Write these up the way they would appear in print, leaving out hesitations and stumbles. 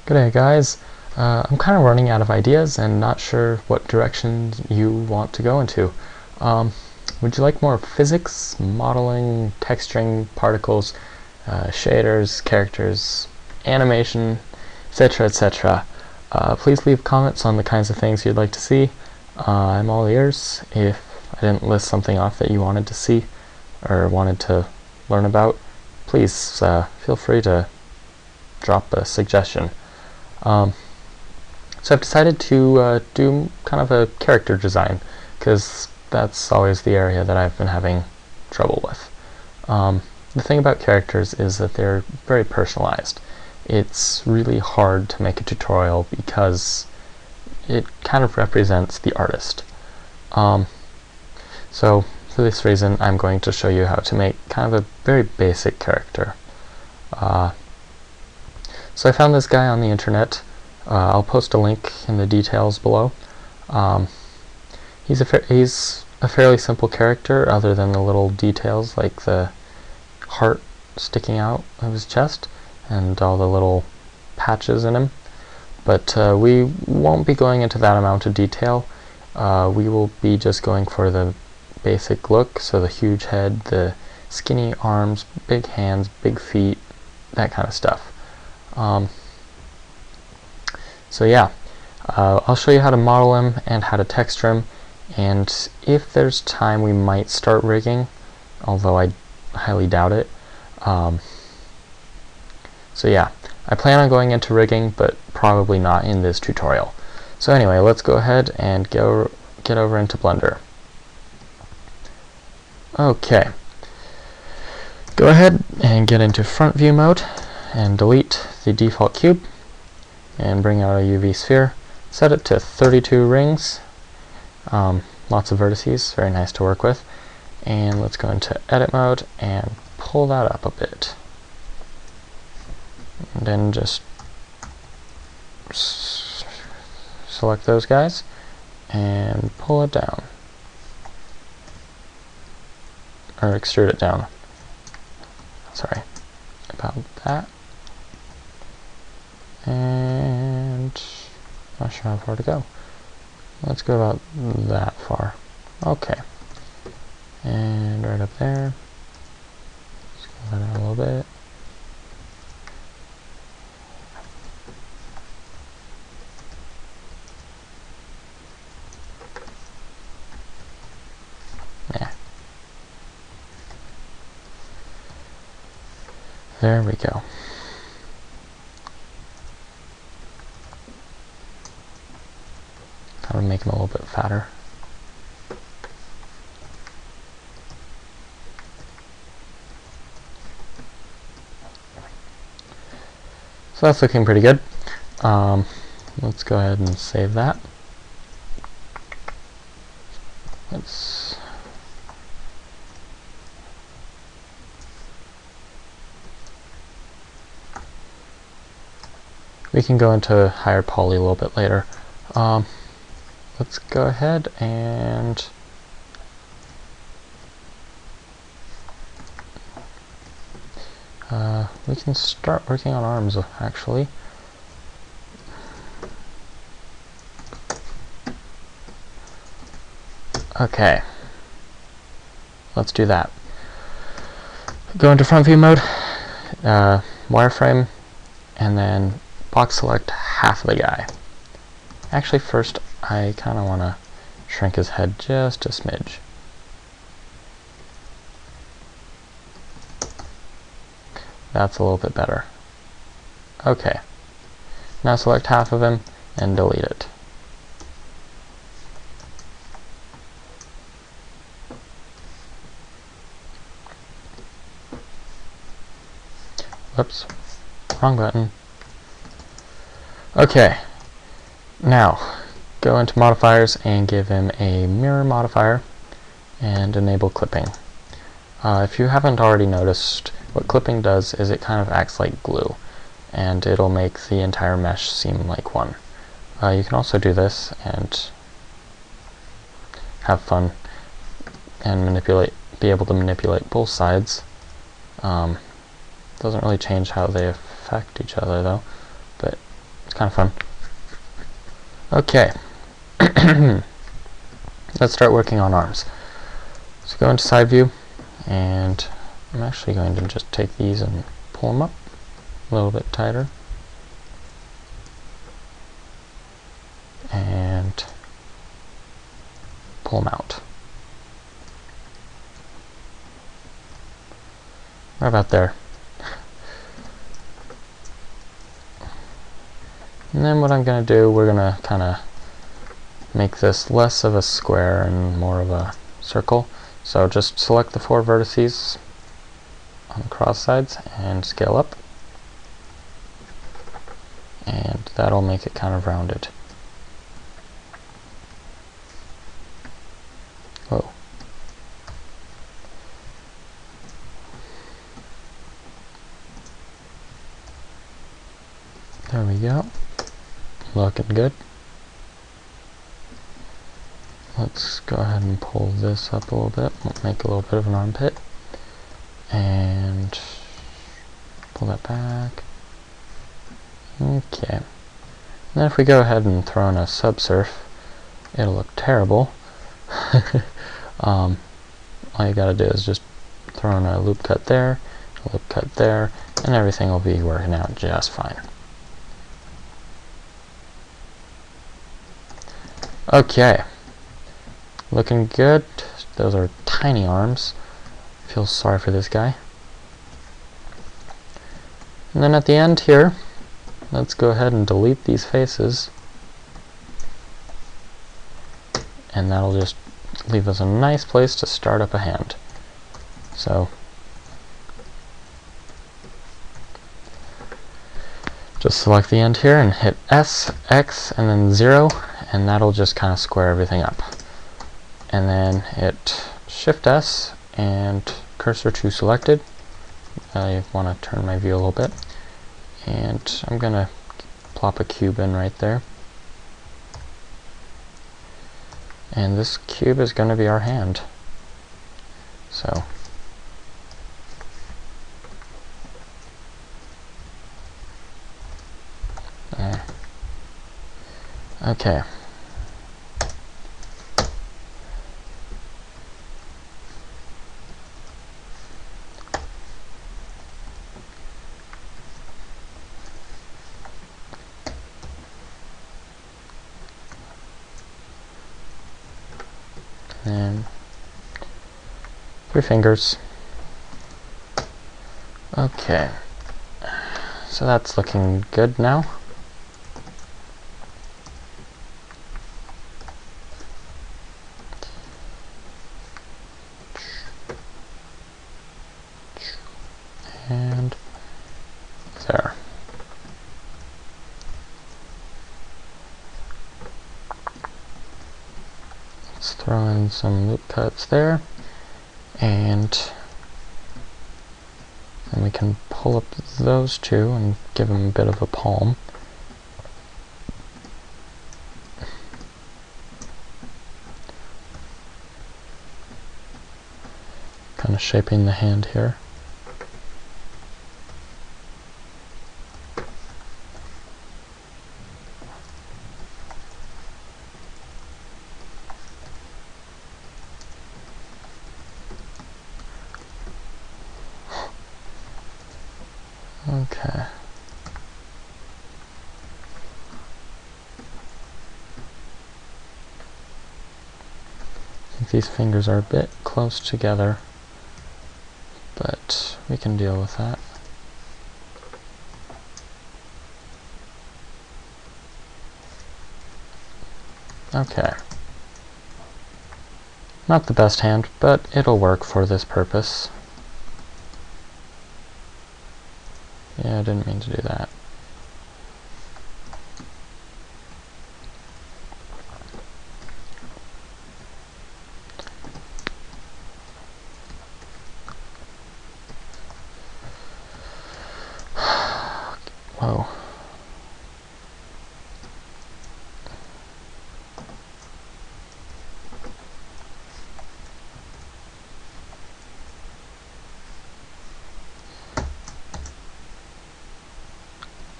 G'day guys, I'm kind of running out of ideas and not sure what direction you want to go into. Would you like more physics, modeling, texturing, particles, shaders, characters, animation, etc, etc? Please leave comments on the kinds of things you'd like to see. I'm all ears. If I didn't list something off that you wanted to see or wanted to learn about, please feel free to drop a suggestion. So I've decided to do kind of a character design, because that's always the area that I've been having trouble with. The thing about characters is that they're very personalized. It's really hard to make a tutorial because it kind of represents the artist. So for this reason, I'm going to show you how to make kind of a very basic character. So I found this guy on the internet. I'll post a link in the details below. He's a fairly simple character, other than the little details like the heart sticking out of his chest and all the little patches in him. But we won't be going into that amount of detail. We will be just going for the basic look, so the huge head, the skinny arms, big hands, big feet, that kind of stuff. So yeah, I'll show you how to model him and how to texture him, and if there's time we might start rigging, although I highly doubt it. So yeah, I plan on going into rigging, but probably not in this tutorial. So anyway, let's go ahead and get over into Blender. Okay, go ahead and get into front view mode and delete the default cube and bring out a UV sphere. Set it to 32 rings, lots of vertices, very nice to work with. And let's go into edit mode and pull that up a bit. And then just select those guys and pull it down. Or extrude it down. Sorry about that. And not sure how far to go. Let's go about that far. Okay. And right up there. Let's go that out a little bit. Yeah. There we go. Kind of make him a little bit fatter. So that's looking pretty good. Let's go ahead and save that. We can go into higher poly a little bit later. Let's go ahead and we can start working on arms, actually. Okay, let's do that. Go into front view mode, wireframe, and then box select half of the guy. Actually, first I kind of want to shrink his head just a smidge. That's a little bit better. Okay. Now select half of him and delete it. Whoops. Wrong button. Okay. Now, go into modifiers and give him a mirror modifier and enable clipping. If you haven't already noticed, what clipping does is it kind of acts like glue, and it'll make the entire mesh seem like one. You can also do this and have fun and be able to manipulate both sides. Doesn't really change how they affect each other though, but kind of fun. Okay. Let's start working on arms. So go into side view, and I'm actually going to just take these and pull them up a little bit tighter. And pull them out. Right about there. And then what I'm going to do, we're going to kind of make this less of a square and more of a circle. So just select the 4 vertices on the cross sides and scale up. And that'll make it kind of rounded. Whoa. There we go. Looking good. Let's go ahead and pull this up a little bit. We'll make a little bit of an armpit. And pull that back. Okay. And then if we go ahead and throw in a subsurf, it'll look terrible. All you gotta do is just throw in a loop cut there, a loop cut there, and everything will be working out just fine. Okay. Looking good. Those are tiny arms. Feel sorry for this guy. And then at the end here, let's go ahead and delete these faces. And that'll just leave us a nice place to start up a hand. So just select the end here and hit S, X, and then 0, and that'll just kind of square everything up. And then hit Shift S and cursor to selected. I want to turn my view a little bit, and I'm going to plop a cube in right there. And this cube is going to be our hand. So there. Okay. And 3 fingers. Okay, so that's looking good now. And there. Let's throw in some loop cuts there, and then we can pull up those 2 and give them a bit of a palm. Kind of shaping the hand here. Okay. I think these fingers are a bit close together, but we can deal with that. Okay. Not the best hand, but it'll work for this purpose. Yeah, I didn't mean to do that. Whoa.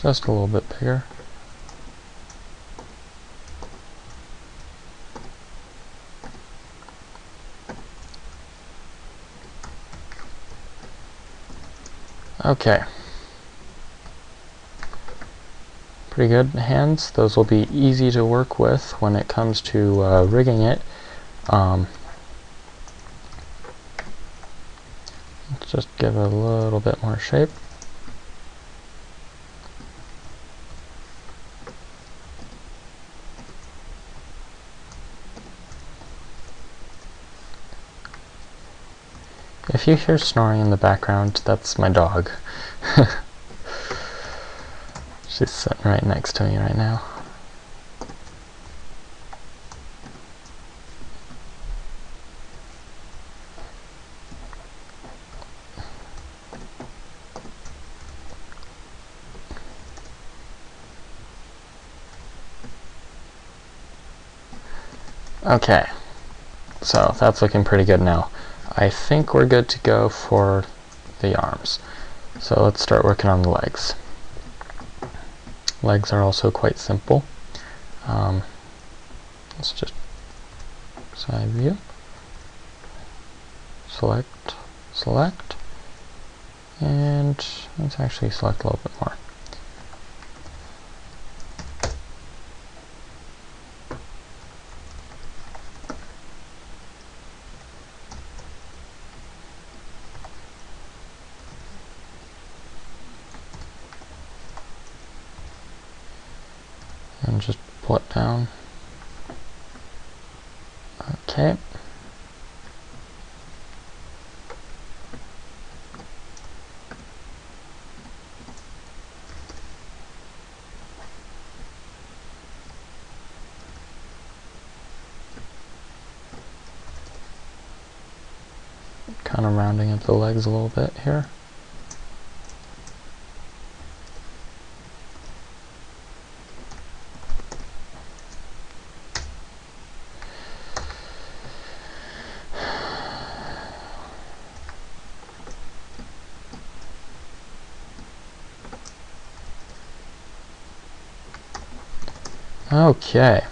Just a little bit bigger. Okay. Pretty good hands. Those will be easy to work with when it comes to rigging it. Let's just give it a little bit more shape. If you hear snoring in the background, that's my dog. She's sitting right next to me right now. Okay, so that's looking pretty good now. I think we're good to go for the arms. So let's start working on the legs. Legs are also quite simple. Let's just side view, select, select, and let's actually select a little bit more. And just pull it down. Okay. Kind of rounding up the legs a little bit here. Okay,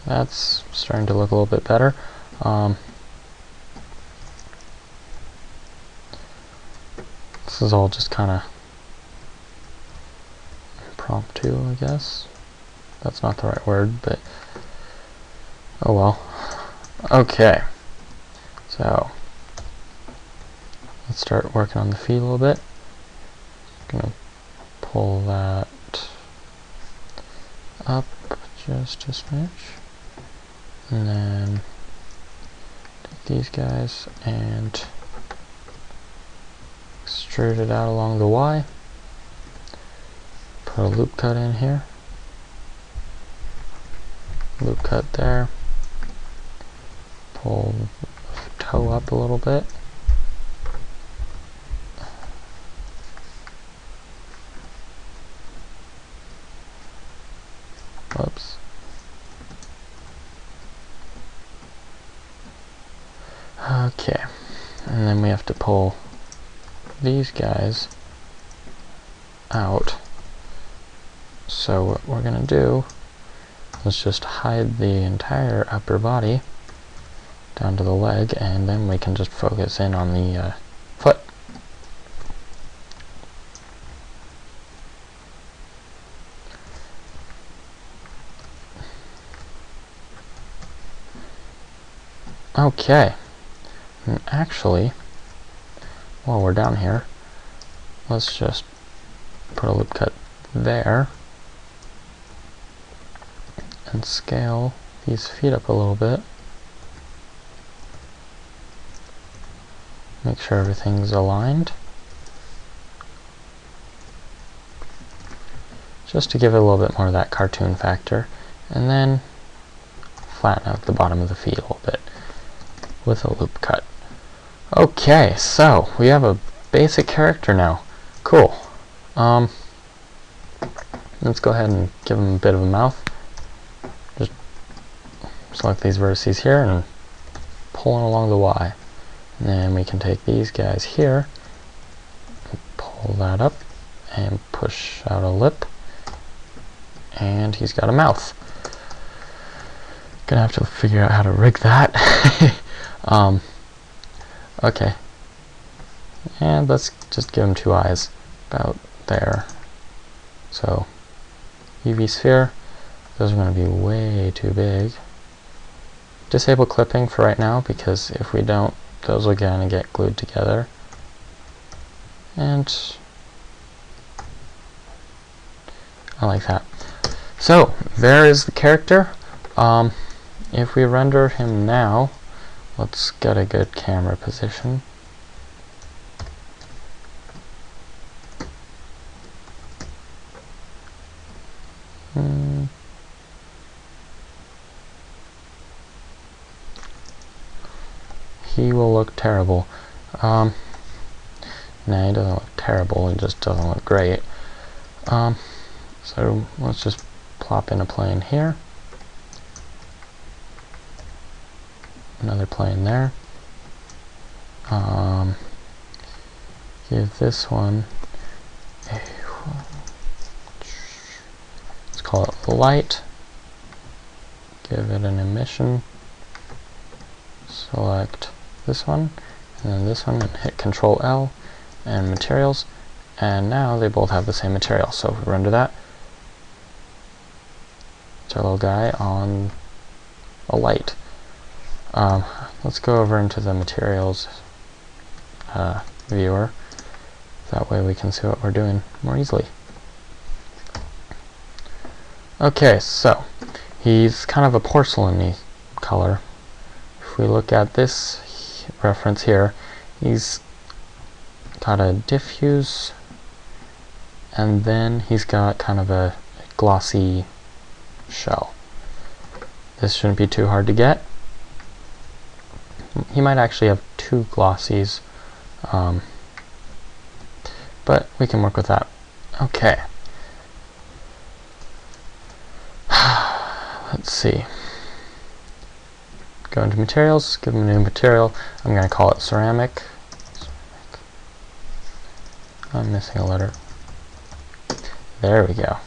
that's starting to look a little bit better. This is all just kind of impromptu, I guess. That's not the right word, but oh well. Okay, so let's start working on the feet a little bit. Gonna pull that up just a smidge, and then take these guys and extrude it out along the Y. Put a loop cut in here, loop cut there, pull the toe up a little bit, whoops. Okay, and then we have to pull these guys out. So what we're going to do is just hide the entire upper body down to the leg, and then we can just focus in on the foot. Okay, and actually, while we're down here, let's just put a loop cut there and scale these feet up a little bit. Make sure everything's aligned, just to give it a little bit more of that cartoon factor, and then flatten out the bottom of the feet a little bit with a loop cut. Okay, so we have a basic character now. Cool. Let's go ahead and give him a bit of a mouth. Just select these vertices here and pull in along the Y. And then we can take these guys here, pull that up, and push out a lip. And he's got a mouth. Gonna have to figure out how to rig that. Okay. And let's just give him 2 eyes, about there. So, UV sphere, those are going to be way too big. Disable clipping for right now, because if we don't, those are going to get glued together. And I like that. So, there is the character. If we render him now, let's get a good camera position. He will look terrible. Nah, he doesn't look terrible, he just doesn't look great. So let's just plop in a plane here. Another plane there. Give this one a, let's call it light. Give it an emission. Select this one, and then this one, and hit Control L, and materials, and now they both have the same material. So if we render that, it's our little guy on a light. Let's go over into the materials viewer. That way we can see what we're doing more easily. Okay, so he's kind of a porcelain-y color. If we look at this reference here, he's got a diffuse, and then he's got kind of a glossy shell. This shouldn't be too hard to get. He might actually have 2 glossies, but we can work with that. Okay. Let's see. Go into materials, give him a new material. I'm going to call it ceramic. I'm missing a letter. There we go.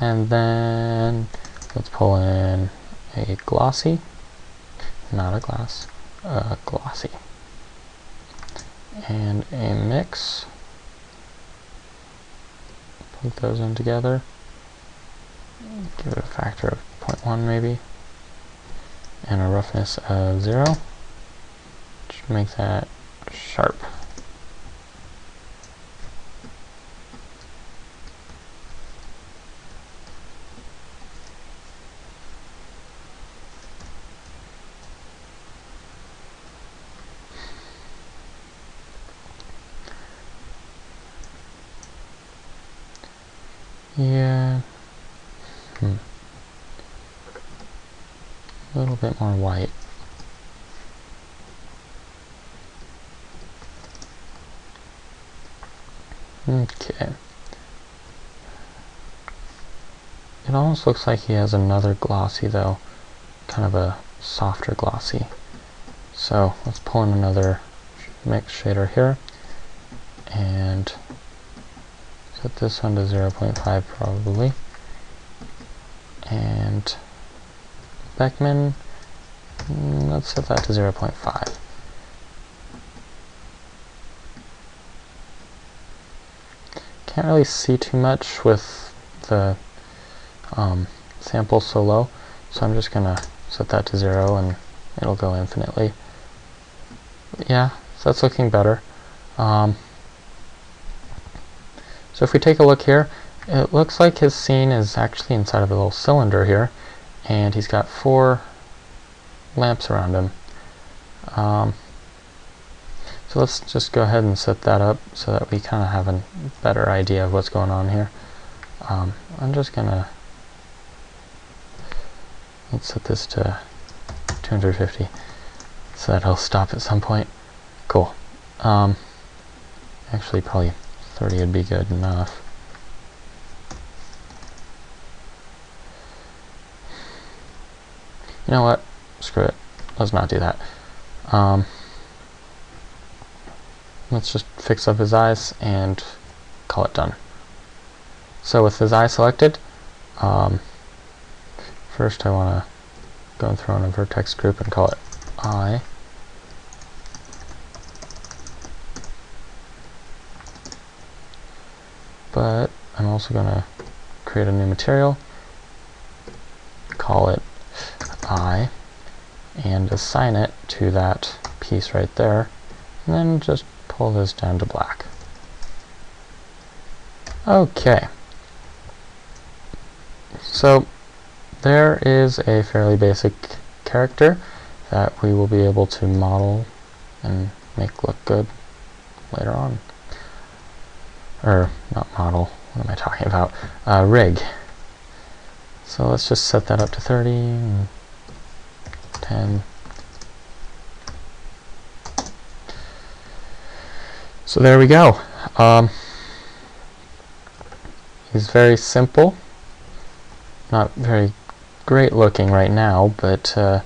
And then let's pull in a glossy, not a glass, a glossy. And a mix. Put those in together. Give it a factor of 0.1 maybe. And a roughness of 0. Just make that sharp. Yeah. A little bit more white. Okay. It almost looks like he has another glossy though, kind of a softer glossy. So let's pull in another mix shader here and set this one to 0.5 probably. And Beckman, let's set that to 0.5. Can't really see too much with the sample so low, so I'm just gonna set that to 0 and it'll go infinitely. Yeah, so that's looking better. So if we take a look here, it looks like his scene is actually inside of a little cylinder here, and he's got 4 lamps around him. So let's just go ahead and set that up so that we kind of have a better idea of what's going on here. I'm just gonna, let's set this to 250 so that he'll stop at some point. Cool. Actually probably 30 would be good enough. You know what? Screw it. Let's not do that. Let's just fix up his eyes and call it done. So with his eye selected, first I want to go and throw in a vertex group and call it eye. but I'm also going to create a new material, call it I, and assign it to that piece right there, and then just pull this down to black. Okay, so there is a fairly basic character that we will be able to model and make look good later on. Or, not model, what am I talking about? Rig. So let's just set that up to 30, and 10. So there we go. He's very simple. Not very great looking right now, but oh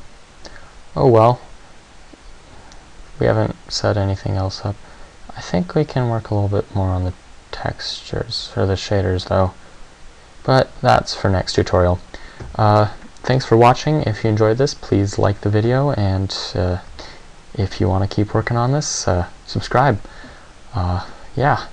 well. We haven't set anything else up. I think we can work a little bit more on the textures, or the shaders though. But that's for next tutorial. Thanks for watching. If you enjoyed this, please like the video, and if you want to keep working on this, subscribe. Yeah.